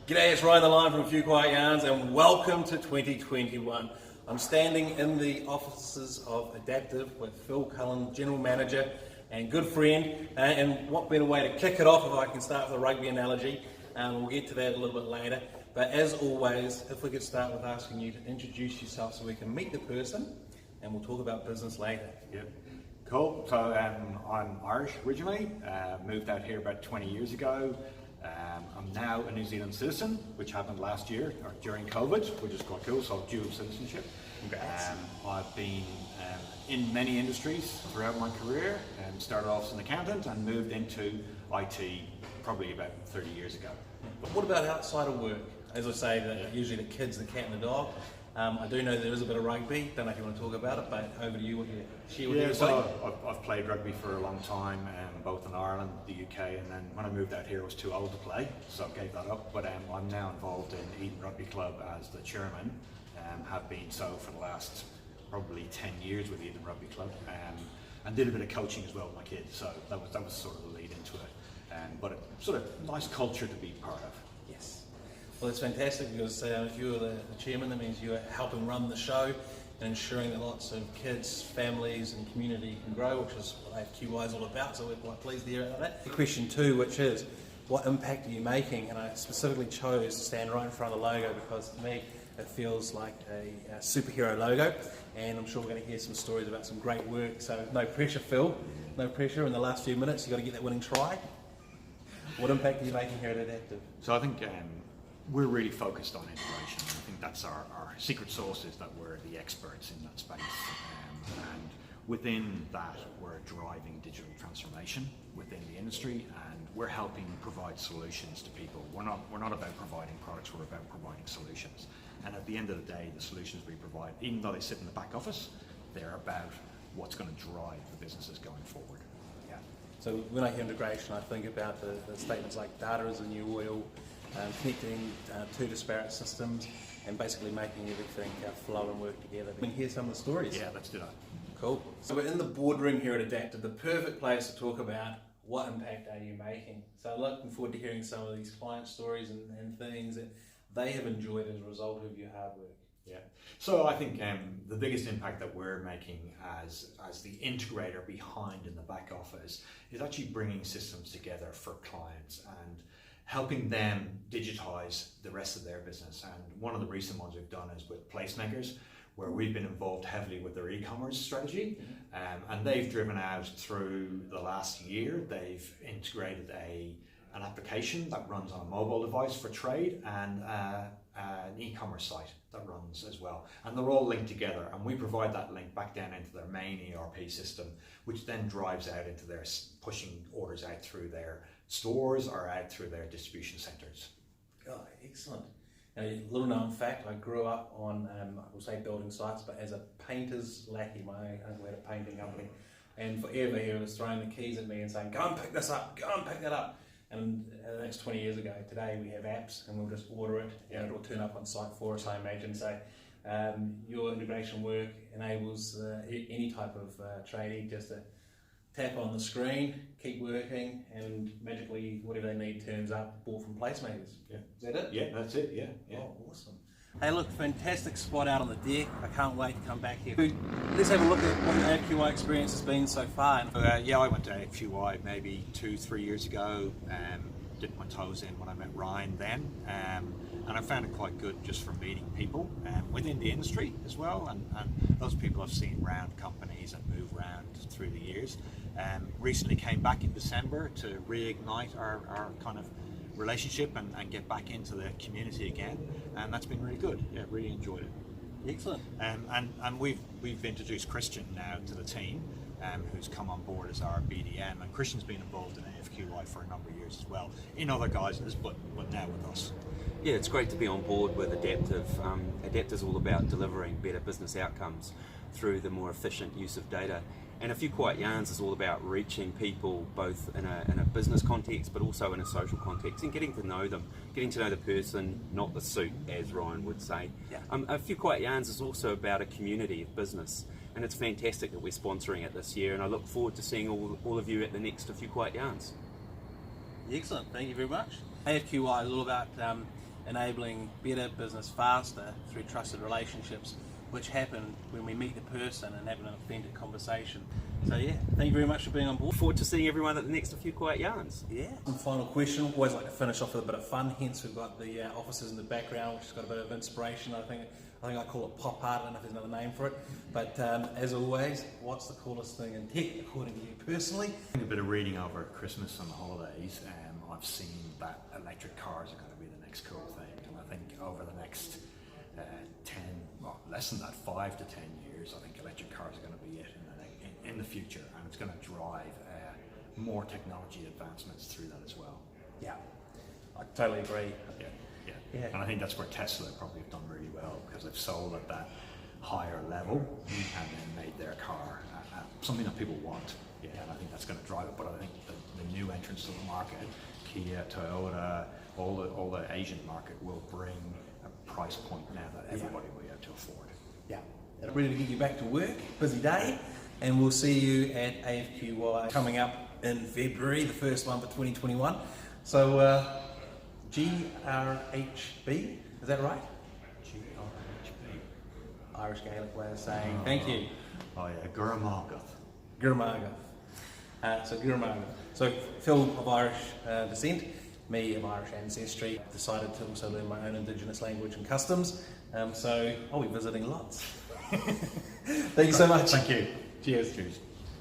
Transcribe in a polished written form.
G'day, it's Ryan the Lion from AFQY Feb and welcome to 2021. I'm standing in the offices of Adaptive with Phil Cullen, General Manager and good friend, and what better way to kick it off if I can start with a rugby analogy. We'll get to that a little bit later, but as always, if we could start with asking you to introduce yourself so we can meet the person and we'll talk about business later. Yep. Cool. So I'm Irish originally, moved out here about 20 years ago. I'm now a New Zealand citizen, which happened last year or during COVID, which is quite cool, so dual citizenship. I've been in many industries throughout my career, and started off as an accountant and moved into IT probably about 30 years ago. But what about outside of work? As I say, usually the kids, the cat and the dog. I do know there is a bit of rugby, don't know if you want to talk about it, but over to you, what you share with everybody. So I've played rugby for a long time, both in Ireland, the UK, and then when I moved out here I was too old to play, so I gave that up. But I'm now involved in Eden Rugby Club as the chairman, have been so for the last probably 10 years with Eden Rugby Club, and did a bit of coaching as well with my kids, so that was sort of the lead into it. But a sort of nice culture to be part of. Yes. Well, it's fantastic because if you're the chairman, that means you're helping run the show and ensuring that lots of kids, families and community can grow, which is what AFQY is all about, so we're quite pleased to hear about that. Question 2, which is, what impact are you making? And I specifically chose to stand right in front of the logo because to me it feels like a superhero logo, and I'm sure we're going to hear some stories about some great work, so no pressure, Phil, no pressure in the last few minutes. You've got to get that winning try. What impact are you making here at Adaptive? So I think we're really focused on integration. I think that's our secret sauce, is that we're the experts in that space. And within that, we're driving digital transformation within the industry, and we're helping provide solutions to people. We're not about providing products, we're about providing solutions. And at the end of the day, the solutions we provide, even though they sit in the back office, they're about what's going to drive the businesses going forward. Yeah. So when I hear integration, I think about the statements like data is the new oil, connecting two disparate systems and basically making everything flow and work together. We can hear some of the stories. Yeah, let's do that. Cool. So we're in the boardroom here at Adaptive, the perfect place to talk about what impact are you making. So looking forward to hearing some of these client stories and things that they have enjoyed as a result of your hard work. Yeah. So I think the biggest impact that we're making as the integrator behind in the back office is actually bringing systems together for clients and helping them digitize the rest of their business. And one of the recent ones we've done is with Placemakers, where we've been involved heavily with their e-commerce strategy, and they've driven out through the last year, they've integrated an application that runs on a mobile device for trade and an e-commerce site that runs as well. And they're all linked together, and we provide that link back down into their main ERP system, which then drives out into their pushing orders out through their stores or out through their distribution centres. Oh, excellent. Now, a little known fact, I grew up on, I will say building sites, but as a painter's lackey. My uncle had a painting company, and forever he was throwing the keys at me and saying, go and pick this up, go and pick that up. And that's 20 years ago. Today we have apps and we'll just order it and it'll turn up on site for us, I imagine. So your integration work enables any type of tradie just to tap on the screen, keep working, and magically whatever they need turns up, bought from Placemakers. Yeah. Is that it? Yeah, that's it, yeah. Oh, awesome. Hey, look, fantastic spot out on the deck. I can't wait to come back here. Let's have a look at what the AFQY experience has been so far. Yeah, I went to AFQY maybe 2-3 years ago, dipped my toes in when I met Ryan then, and I found it quite good just for meeting people within the industry as well, and those people I've seen around companies and move around through the years. Recently came back in December to reignite our kind of relationship and get back into the community again, and that's been really good. Yeah, really enjoyed it. Excellent. And we've introduced Christian now to the team, who's come on board as our BDM, and Christian's been involved in AFQY for a number of years as well, in other guises, but now with us. Yeah, it's great to be on board with Adaptive. Adaptive is all about delivering better business outcomes through the more efficient use of data. And A Few Quiet Yarns is all about reaching people both in a business context but also in a social context and getting to know them, getting to know the person, not the suit, as Ryan would say. Yeah. A Few Quiet Yarns is also about a community of business, and it's fantastic that we're sponsoring it this year, and I look forward to seeing all of you at the next A Few Quiet Yarns. Excellent, thank you very much. AFQY is all about enabling better business faster through trusted relationships, which happen when we meet the person and have an authentic conversation. So yeah, thank you very much for being on board. Look forward to seeing everyone at the next A Few Quiet Yarns. Yeah. One final question. Always like to finish off with a bit of fun. Hence, we've got the offices in the background, which has got a bit of inspiration. I think I call it pop art. I don't know if there's another name for it. But as always, what's the coolest thing in tech, according to you personally? A bit of reading over Christmas and holidays, I've seen that electric cars are going to be the next cool thing, and I think over the next 10, well, less than that, 5 to 10 years, I think electric cars are going to be it in the future, and it's going to drive more technology advancements through that as well. Yeah, I totally agree. Yeah. And I think that's where Tesla probably have done really well, because they've sold at that higher level and then made their car something that people want. Yeah, and I think that's going to drive it. But I think the new entrants to the market, Kia, Toyota, all the Asian market will bring a price point now that everybody will be able to afford. Yeah, ready to get you back to work. Busy day, and we'll see you at AFQY coming up in February, the first one for 2021. So GRHB, is that right? GRHB. Irish Gaelic way of saying thank you. Oh yeah, Guramagat. So Guramagat. So Phil of Irish descent, me of Irish ancestry, decided to also learn my own Indigenous language and customs. So I'll be visiting lots. Thank you so much. Thank you. Cheers. Cheers.